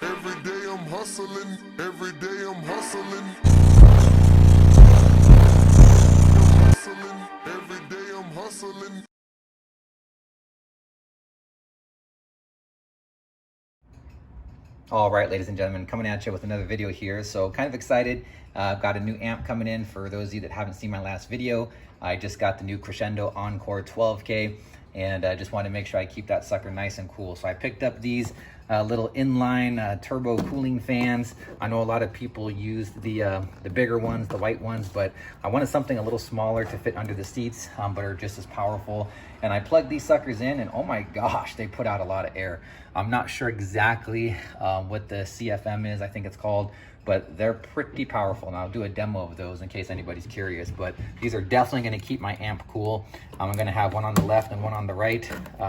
Every day I'm hustling, every day I'm hustling. Every day I'm hustling. All right, ladies and gentlemen, coming at you with another video here. So kind of excited. I've got a new amp coming in. For those of you that haven't seen my last video, I just got the new Crescendo Encore 12K, and I just want to make sure I keep that sucker nice and cool. So I picked up these little inline turbo cooling fans. I know a lot of people use the bigger ones, the white ones, but I wanted something a little smaller to fit under the seats, but are just as powerful. And I plugged these suckers in, and oh my gosh, they put out a lot of air. I'm not sure exactly what the CFM is, I think it's called, but they're pretty powerful, and I'll do a demo of those in case anybody's curious. But these are definitely going to keep my amp cool. I'm going to have one on the left and one on the right,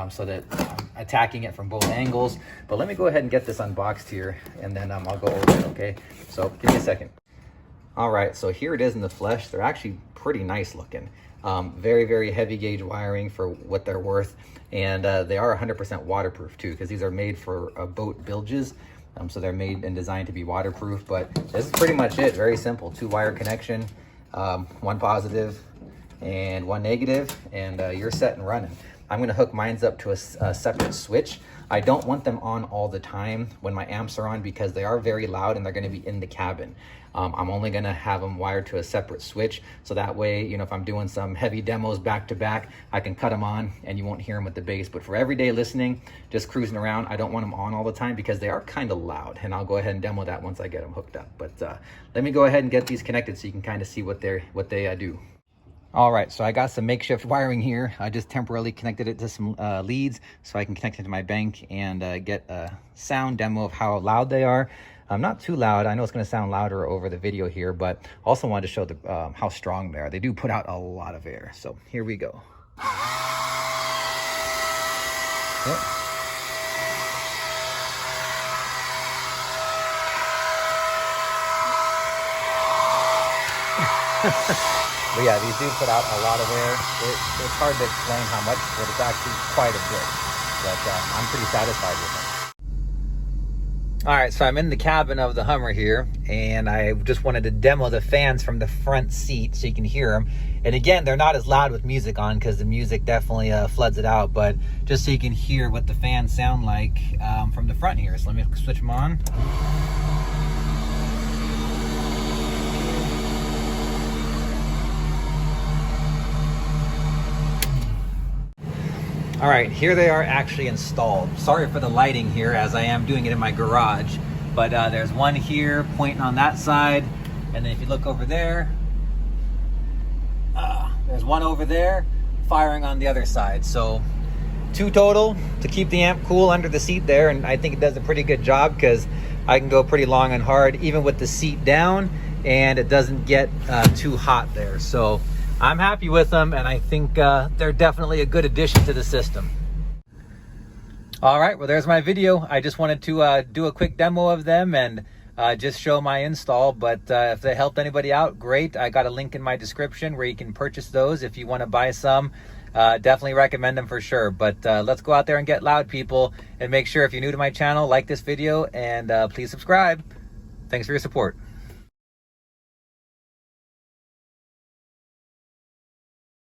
so that I'm attacking it from both angles. But let me go ahead and get this unboxed here, and then I'll go over it, okay? So give me a second. All right, so here it is in the flesh. They're actually pretty nice looking. Very, very heavy gauge wiring for what they're worth. And they are 100% waterproof too, because these are made for boat bilges. So they're made and designed to be waterproof. But this is pretty much it. Very simple. 2-wire connection, one positive and one negative, and you're set and running. I'm gonna hook mine up to a separate switch. I don't want them on all the time when my amps are on, because they are very loud and they're gonna be in the cabin. I'm only gonna have them wired to a separate switch, so that way, you know, if I'm doing some heavy demos back to back, I can cut them on and you won't hear them with the bass. But for everyday listening, just cruising around, I don't want them on all the time because they are kind of loud, and I'll go ahead and demo that once I get them hooked up. But let me go ahead and get these connected so you can kind of see what they do. All right, so I got some makeshift wiring here. I just temporarily connected it to some leads so I can connect it to my bank and get a sound demo of how loud they are. Not too loud. I know it's going to sound louder over the video here, but also wanted to show how strong they are. They do put out a lot of air. So here we go. Yep. But yeah, these do put out a lot of air. It's hard to explain how much, but it's actually quite a bit. But I'm pretty satisfied with them. All right, so I'm in the cabin of the Hummer here, and I just wanted to demo the fans from the front seat so you can hear them. And again, they're not as loud with music on, because the music definitely floods it out, but just so you can hear what the fans sound like from the front here. So let me switch them on. All right, here they are actually installed. Sorry for the lighting here, as I am doing it in my garage, but there's one here pointing on that side, and then if you look over there, there's one over there firing on the other side. So 2 total to keep the amp cool under the seat there, and I think it does a pretty good job, because I can go pretty long and hard even with the seat down, and it doesn't get too hot there. So I'm happy with them, and I think they're definitely a good addition to the system. All right, well, there's my video. I just wanted to do a quick demo of them and just show my install. But if they helped anybody out, great. I got a link in my description where you can purchase those if you want to buy some. Definitely recommend them for sure. But let's go out there and get loud, people. And make sure, if you're new to my channel, like this video and please subscribe. Thanks for your support.